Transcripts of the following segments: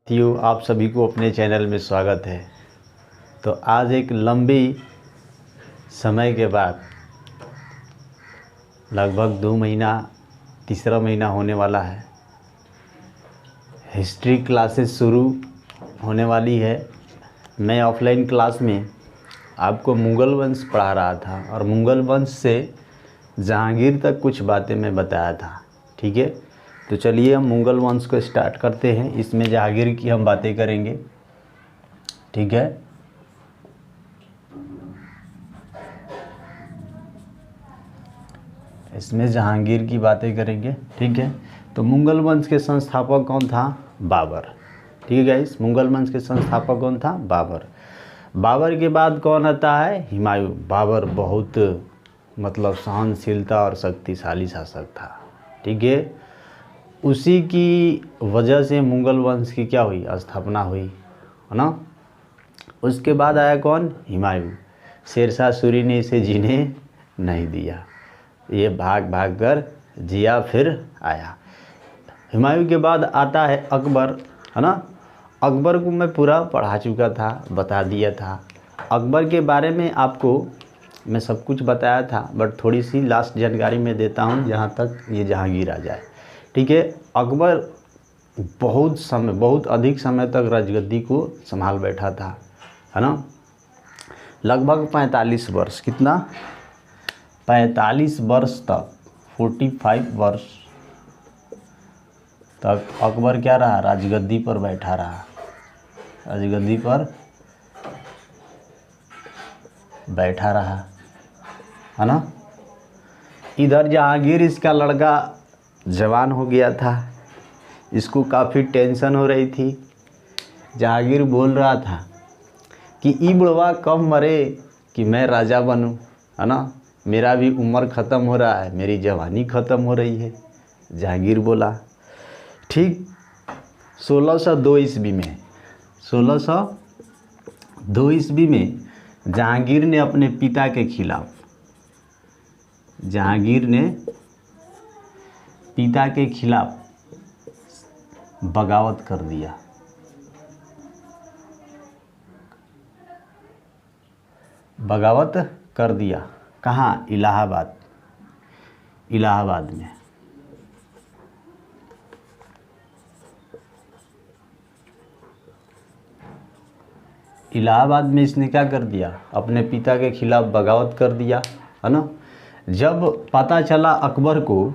साथियों, आप सभी को अपने चैनल में स्वागत है। तो आज एक लंबी समय के बाद लगभग 2 महीना, तीसरा महीना होने वाला है, हिस्ट्री क्लासेस शुरू होने वाली है। मैं ऑफलाइन क्लास में आपको मुग़ल वंश पढ़ा रहा था और मुग़ल वंश से जहांगीर तक कुछ बातें मैं बताया था। ठीक है, तो चलिए हम मुग़ल वंश को स्टार्ट करते हैं। इसमें जहांगीर की हम बातें करेंगे। ठीक है, इसमें जहांगीर की बातें करेंगे। ठीक है, तो मुग़ल वंश के संस्थापक कौन था? बाबर। ठीक है गाइस, मुग़ल वंश के संस्थापक कौन था? बाबर। बाबर के बाद कौन आता है? हुमायूं। बाबर बहुत सहनशीलता और शक्तिशाली शासक था। ठीक है, उसी की वजह से मुग़ल वंश की क्या हुई? स्थापना हुई, है ना। उसके बाद आया कौन? हुमायूं। शेरशाह सूरी ने इसे जीने नहीं दिया, ये भाग भाग कर जिया फिर आया। हुमायूं के बाद आता है अकबर, है ना। अकबर को मैं पूरा पढ़ा चुका था, बता दिया था। अकबर के बारे में आपको मैं सब कुछ बताया था, बट थोड़ी सी लास्ट जानकारी मैं देता हूँ जहाँ तक ये जहांगीर आ जाए। ठीक है, अकबर बहुत अधिक समय तक राजगद्दी को संभाल बैठा था, है ना। लगभग 45 वर्ष, कितना? 45 वर्ष तक, 45 वर्ष तक अकबर क्या रहा? राजगद्दी पर बैठा रहा, राजगद्दी पर बैठा रहा, है ना। इधर जहांगीर, इसका लड़का जवान हो गया था, इसको काफ़ी टेंशन हो रही थी। जहांगीर बोल रहा था कि ई बुढ़वा कब मरे कि मैं राजा बनूं, है ना। मेरा भी उम्र ख़त्म हो रहा है, मेरी जवानी ख़त्म हो रही है। जहांगीर बोला। ठीक 1602 ईस्वी में, 1602 ईस्वी में जहांगीर ने अपने पिता के खिलाफ, जहांगीर ने पिता के खिलाफ बगावत कर दिया। बगावत कर दिया कहाँ? इलाहाबाद, इलाहाबाद में। इलाहाबाद में इसने क्या कर दिया? अपने पिता के खिलाफ बगावत कर दिया, है ना। जब पता चला अकबर को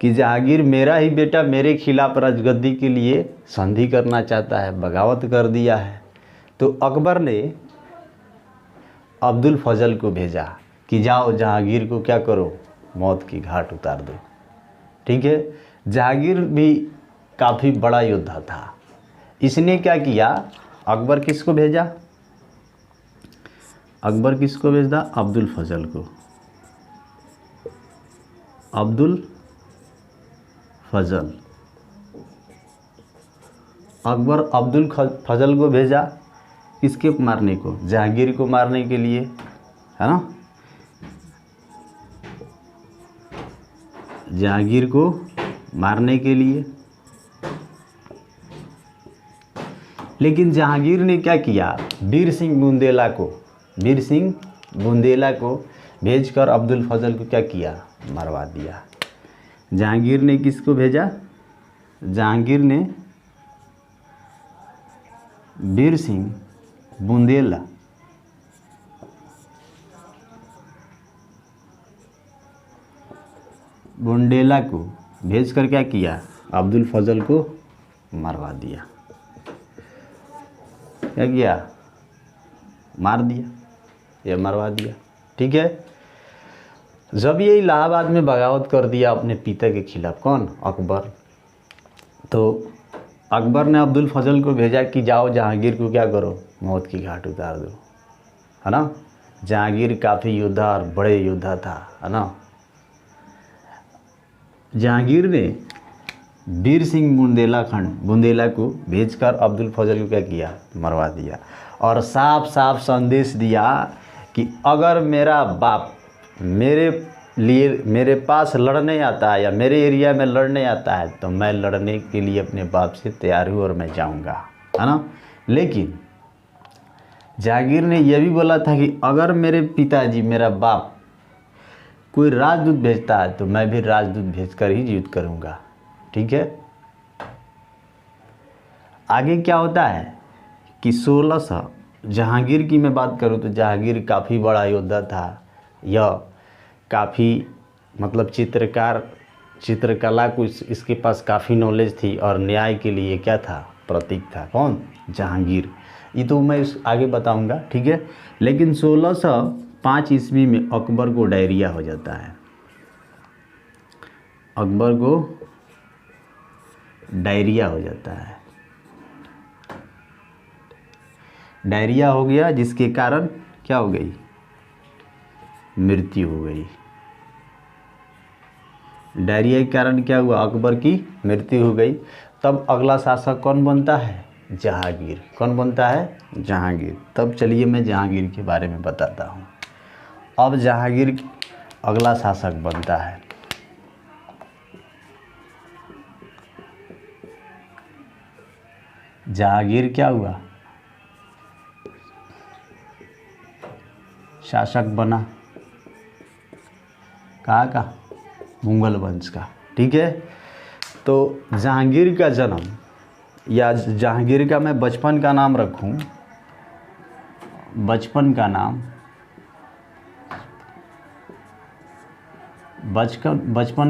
कि जहांगीर मेरा ही बेटा मेरे खिलाफ राजगद्दी के लिए संधि करना चाहता है, बगावत कर दिया है, तो अकबर ने अब्दुल फजल को भेजा कि जाओ जहांगीर को क्या करो? मौत की घाट उतार दो। ठीक है, जहांगीर भी काफ़ी बड़ा योद्धा था। इसने क्या किया? अकबर किसको भेजा? अकबर किसको भेजा? अब्दुल फजल को। अब्दुल फजल, अकबर अब्दुल फजल को भेजा किसके मारने को? जहांगीर को मारने के लिए, है ना। जहांगीर को मारने के लिए। लेकिन जहांगीर ने क्या किया? वीर सिंह बुंदेला को भेजकर अब्दुल फजल को क्या किया? मरवा दिया। जहांगीर ने किसको भेजा? जहांगीर ने वीर सिंह बुंदेला को भेजकर क्या किया? अब्दुल फजल को मरवा दिया। क्या किया? मार दिया या मरवा दिया। ठीक है, जब ये इलाहाबाद में बगावत कर दिया अपने पिता के खिलाफ, कौन? अकबर, तो अकबर ने अब्दुल फजल को भेजा कि जाओ जहांगीर को क्या करो? मौत की घाट उतार दो, है ना। जहांगीर काफ़ी योद्धा और बड़े योद्धा था, है ना। जहांगीर ने वीर सिंह बुंदेला को भेजकर अब्दुल फजल को क्या किया? मरवा दिया। और साफ साफ संदेश दिया कि अगर मेरा बाप मेरे लिए मेरे पास लड़ने आता है या मेरे एरिया में लड़ने आता है तो मैं लड़ने के लिए अपने बाप से तैयार हूँ और मैं जाऊँगा, है ना। लेकिन जहांगीर ने यह भी बोला था कि अगर मेरे पिताजी, मेरा बाप कोई राजदूत भेजता है तो मैं भी राजदूत भेजकर ही युद्ध करूँगा, ठीक है। आगे क्या होता है कि 1600 जहांगीर की मैं बात करूं तो जहांगीर काफ़ी बड़ा योद्धा था। यह काफ़ी मतलब चित्रकला को इसके पास काफ़ी नॉलेज थी और न्याय के लिए क्या था, प्रतीक था। कौन? जहांगीर। ये तो मैं आगे बताऊंगा, ठीक है। लेकिन 1605 ईस्वी में अकबर को डायरिया हो जाता है। अकबर को डायरिया हो जाता है। डायरिया हो गया जिसके कारण क्या हो गई, मृत्यु हो गई। डायरिया के कारण क्या हुआ, अकबर की मृत्यु हो गई। तब अगला शासक कौन बनता है, जहांगीर। कौन बनता है, जहांगीर। तब चलिए मैं जहांगीर के बारे में बताता हूँ। अब जहांगीर अगला शासक बनता है। जहांगीर क्या हुआ, शासक बना। कहाँ का, मुगल वंश का, ठीक है। तो जहांगीर का जन्म, या जहांगीर का मैं बचपन का नाम रखूं, बचपन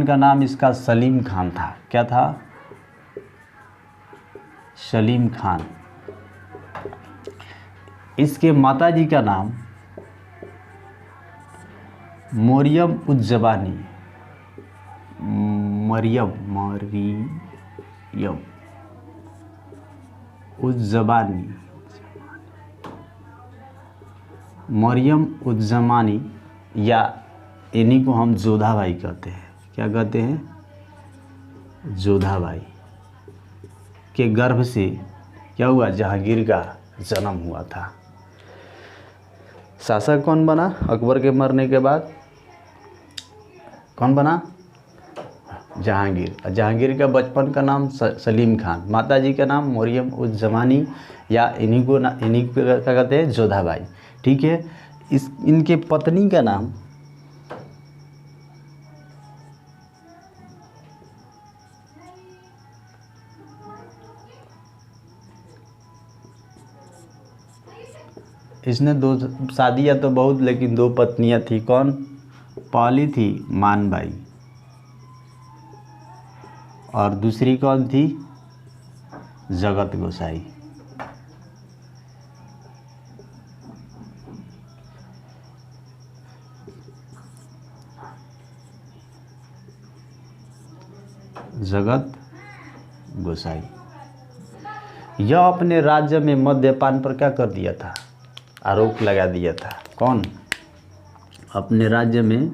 का नाम इसका सलीम खान था। क्या था, सलीम खान। इसके माताजी का नाम मरियम उज़्ज़मानी, मरियम उज़्ज़मानी, मरियम उज़्ज़मानी, या इन्हीं को हम जोधाबाई कहते हैं। क्या कहते हैं, जोधाबाई के गर्भ से क्या हुआ, जहांगीर का जन्म हुआ था। शासक कौन बना अकबर के मरने के बाद, कौन बना, जहांगीर। जहांगीर का बचपन का नाम सलीम खान, माताजी का नाम मरियम उज़्ज़मानी, या इन्हीं को क्या कहते हैं, जोधाबाई, ठीक है। इनके पत्नी का नाम इसने दो शादियाँ तो बहुत, लेकिन 2 पत्नियाँ थी। कौन, पहली थी मानबाई और दूसरी कौन थी, जगत गोसाई। जगत गोसाई। यह अपने राज्य में मद्यपान पर क्या कर दिया था, आरोप लगा दिया था। कौन, अपने राज्य में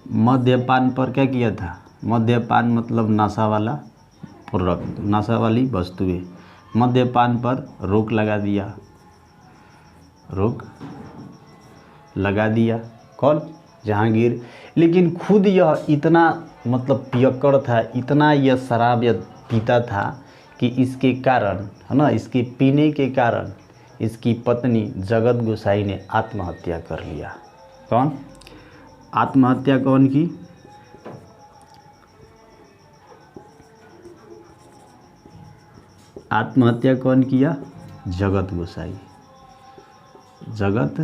मद्यपान पर क्या किया था, मद्यपान मतलब नशा वाला प्रोडक्ट, नशा वाली वस्तुएं, मद्यपान पर रोक लगा दिया, रोक लगा दिया। कौन, जहांगीर। लेकिन खुद यह इतना मतलब पियक्कड़ था, इतना यह शराब यह पीता था कि इसके कारण, है ना, इसके पीने के कारण इसकी पत्नी जगत गोसाई ने आत्महत्या कर लिया। कौन, आत्महत्या कौन की, आत्महत्या कौन किया, जगत गोसाई। जगत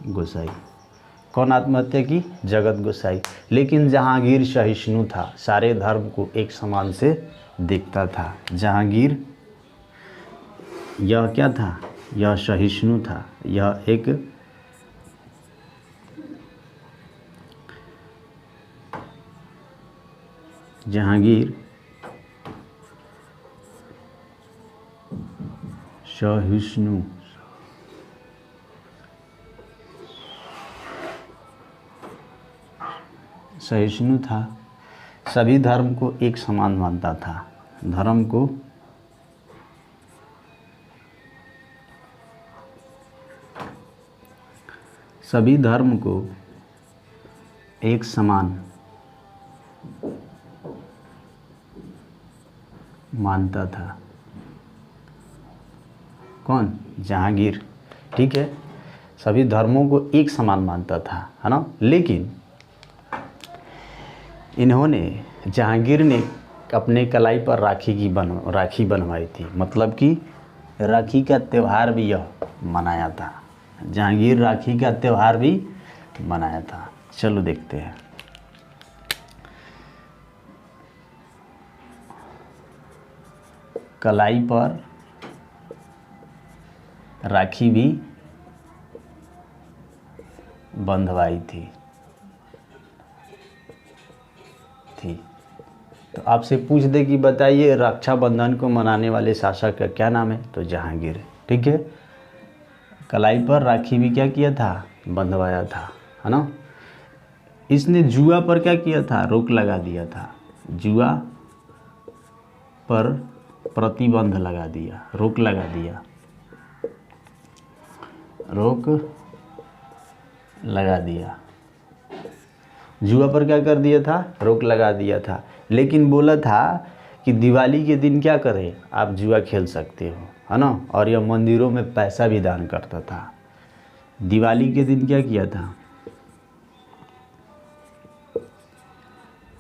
गोसाई। कौन आत्महत्या की, जगत गोसाई। लेकिन जहांगीर सहिष्णु था, सारे धर्म को एक समान से देखता था। जहांगीर यह क्या था, यह सहिष्णु था, यह एक जहांगीर सहिष्णु, सहिष्णु था, सभी धर्म को एक समान मानता था, धर्म को सभी धर्म को एक समान मानता था। कौन? जहांगीर। ठीक है, सभी धर्मों को एक समान मानता था, है ना। लेकिन इन्होंने, जहांगीर ने अपने कलाई पर राखी बनवाई थी, मतलब कि राखी का त्यौहार भी यह मनाया था। जहांगीर राखी का त्यौहार भी मनाया था। चलो देखते हैं। कलाई पर राखी भी बंधवाई थी। तो आपसे पूछ दे कि बताइए रक्षाबंधन को मनाने वाले शासक का क्या नाम है? तो जहांगीर। ठीक है, कलाई पर राखी भी क्या किया था? बंधवाया था, है ना। इसने जुआ पर क्या किया था? रोक लगा दिया था। जुआ पर प्रतिबंध लगा दिया, रोक लगा दिया, रोक लगा दिया। जुआ पर क्या कर दिया था? रोक लगा दिया था। लेकिन बोला था कि दिवाली के दिन क्या करें, आप जुआ खेल सकते हो, है ना। और यह मंदिरों में पैसा भी दान करता था। दिवाली के दिन क्या किया था?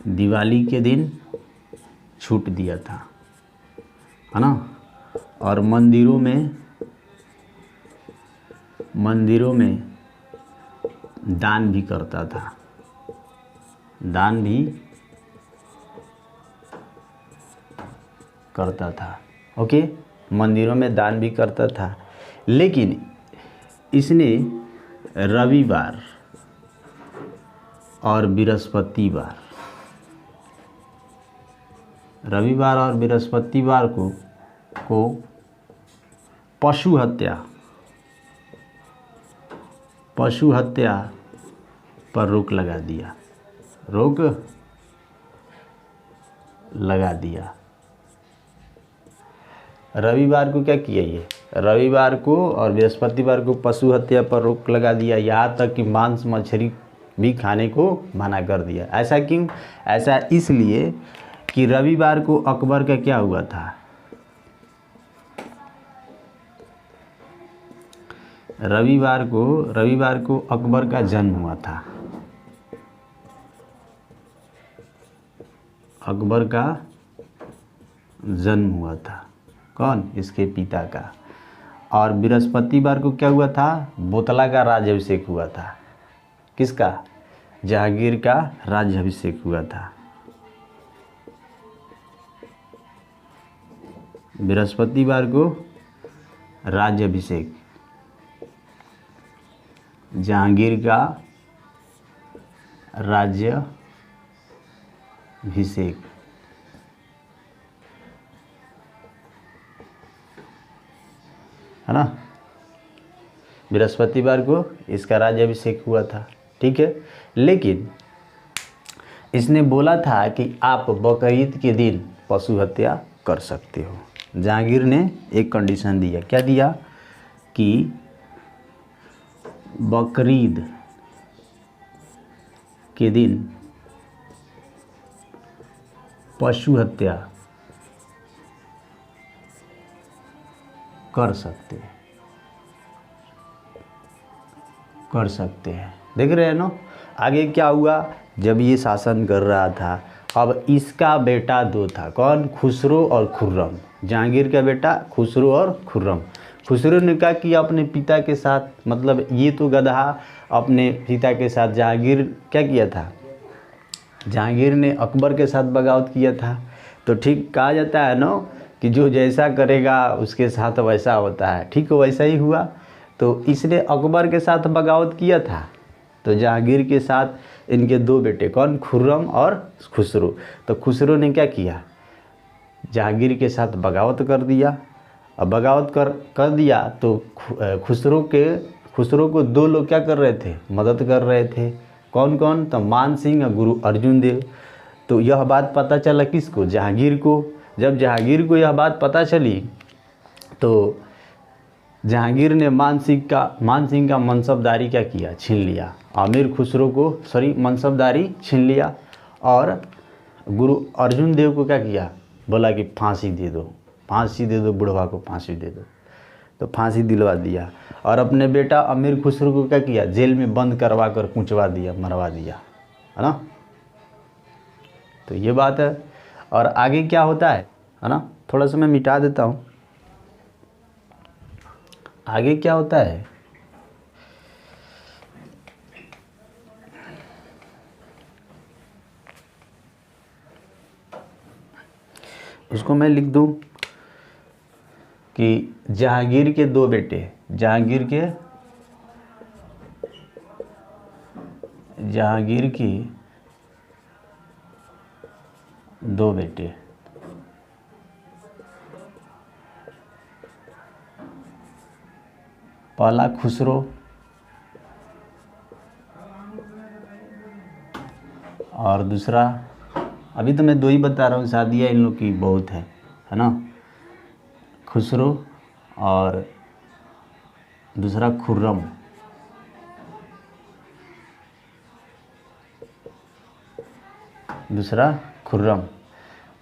दिवाली के दिन छूट दिया था, है ना। और मंदिरों में दान भी करता था, दान भी करता था। ओके, मंदिरों में दान भी करता था। लेकिन इसने रविवार और बृहस्पतिवार को पशु हत्या पर रोक लगा दिया, रोक लगा दिया। रविवार को क्या किया? ये रविवार को और बृहस्पतिवार को पशु हत्या पर रोक लगा दिया। यहाँ तक कि मांस मछली भी खाने को मना कर दिया। ऐसा क्यों? ऐसा इसलिए कि रविवार को अकबर का क्या हुआ था? रविवार को अकबर का जन्म हुआ था। अकबर का जन्म हुआ था। कौन? इसके पिता का। और बृहस्पतिवार को क्या हुआ था? बोतला का राज्याभिषेक हुआ था। किसका? जहांगीर का राज्याभिषेक हुआ था। बृहस्पतिवार को राज्याभिषेक, जहांगीर का राज्याभिषेक। है ना, बृहस्पतिवार को इसका राज्याभिषेक हुआ था। ठीक है, लेकिन इसने बोला था कि आप बकरीद के दिन पशु हत्या कर सकते हो। जहांगीर ने एक कंडीशन दिया। क्या दिया? कि बकरीद के दिन पशु हत्या कर सकते हैं। देख रहे हैं ना। आगे क्या हुआ? जब ये शासन कर रहा था, अब इसका बेटा दो था। कौन? खुसरो और खुर्रम। जहांगीर का बेटा खुसरो और खुर्रम। खुसरो ने क्या किया अपने पिता के साथ, मतलब ये तो गधा अपने पिता के साथ, जहांगीर क्या किया था? जहांगीर ने अकबर के साथ बगावत किया था। तो ठीक कहा जाता है ना कि जो जैसा करेगा उसके साथ वैसा होता है। ठीक वैसा ही हुआ। तो इसने अकबर के साथ बगावत किया था। तो जहांगीर के साथ इनके दो बेटे, कौन? खुर्रम और खुसरो। तो खुसरो ने क्या किया? जहांगीर के साथ बगावत कर दिया। अब बगावत कर दिया तो खुसरो को दो लोग क्या कर रहे थे? मदद कर रहे थे। कौन कौन? तो मान सिंह और गुरु अर्जुन देव। तो यह बात पता चला किसको? जहांगीर को। जब जहांगीर को यह बात पता चली तो जहांगीर ने मान सिंह का मनसबदारी क्या किया, छीन लिया। अमीर खुसरो को मनसबदारी छीन लिया और गुरु अर्जुन देव को क्या किया, बोला कि फांसी दे दो बुढ़वा को फांसी दे दो। तो फांसी दिलवा दिया और अपने बेटा अमीर खुसरो को क्या किया, जेल में बंद करवा कर कुचवा दिया, मरवा दिया, है ना। तो ये बात है। और आगे क्या होता है ना, थोड़ा सा मैं मिटा देता हूँ। आगे क्या होता है, उसको मैं लिख दूँ कि जहांगीर के दो बेटे, जहांगीर की दो बेटे, पहला खुसरो और दूसरा, अभी तो मैं दो ही बता रहा हूँ, शादियाँ इन लोग की बहुत है ना। खुसरो और दूसरा खुर्रम।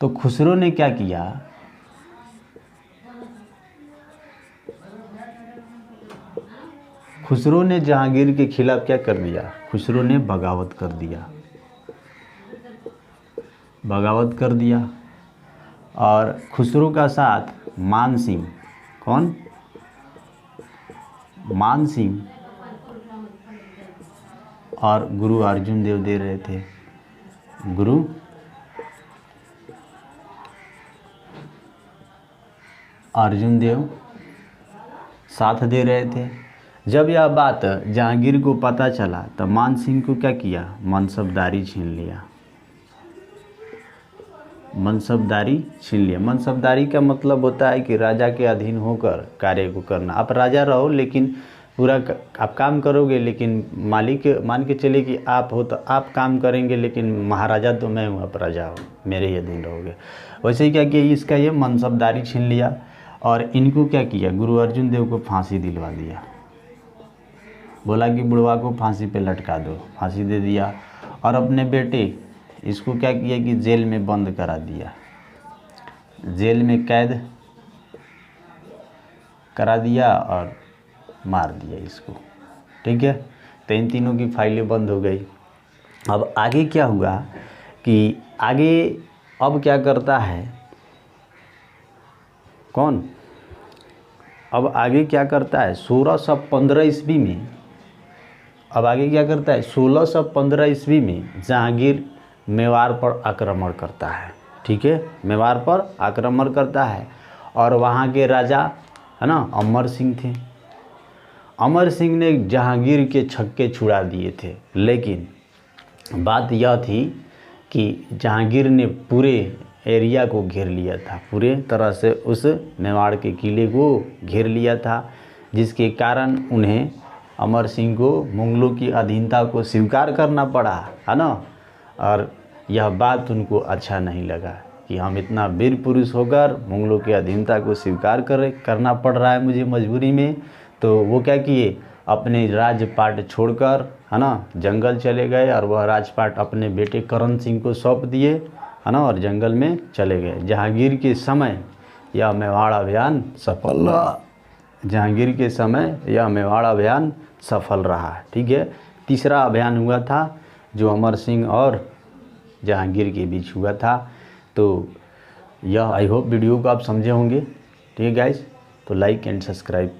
तो खुसरो ने क्या किया, खुसरो ने जहांगीर के खिलाफ क्या कर दिया, खुसरो ने बगावत कर दिया। और खुसरो का साथ मान सिंह, कौन, मान सिंह और गुरु अर्जुन देव दे रहे थे, गुरु अर्जुन देव साथ दे रहे थे। जब यह बात जहांगीर को पता चला तो मान सिंह को क्या किया, मनसबदारी छीन लिया। मनसबदारी का मतलब होता है कि राजा के अधीन होकर कार्य को करना। आप राजा रहो लेकिन पूरा आप काम करोगे, लेकिन मालिक मान के चले कि आप हो तो आप काम करेंगे, लेकिन महाराजा तो मैं हूँ, आप राजा हो, मेरे ही अधीन रहोगे। वैसे ही क्या किया, इसका ये मनसबदारी छीन लिया और इनको क्या किया, गुरु अर्जुन देव को फांसी दिलवा दिया। बोला कि बुढ़वा को फांसी पे लटका दो, फांसी दे दिया। और अपने बेटे इसको क्या किया कि जेल में बंद करा दिया, जेल में कैद करा दिया और मार दिया इसको। ठीक है, तो इन तीनों की फाइलें बंद हो गई। अब आगे क्या हुआ कि आगे अब क्या करता है कौन, अब आगे क्या करता है 1615 ईस्वी में, अब आगे क्या करता है 1615 ईस्वी में जहांगीर मेवाड़ पर आक्रमण करता है। ठीक है, मेवाड़ पर आक्रमण करता है और वहाँ के राजा है ना अमर सिंह थे। अमर सिंह ने जहांगीर के छक्के छुड़ा दिए थे, लेकिन बात यह थी कि जहांगीर ने पूरे एरिया को घेर लिया था, पूरे तरह से उस मेवाड़ के किले को घेर लिया था, जिसके कारण उन्हें अमर सिंह को मुगलों की अधीनता को स्वीकार करना पड़ा, है ना। और यह बात उनको अच्छा नहीं लगा कि हम इतना वीर पुरुष होकर मुगलों की अधीनता को स्वीकार करना पड़ रहा है मुझे मजबूरी में। तो वो क्या किए, अपने राजपाट छोड़कर है ना जंगल चले गए और वह राजपाट अपने बेटे करण सिंह को सौंप दिए, है ना, और जंगल में चले गए। जहांगीर के समय यह मेवाड़ अभियान सफल रहा, जहांगीर के समय यह मेवाड़ अभियान सफल रहा। ठीक है, तीसरा अभियान हुआ था जो अमर सिंह और जहांगीर के बीच हुआ था। तो यह आई होप वीडियो को आप समझे होंगे। ठीक है गाइस, तो लाइक एंड सब्सक्राइब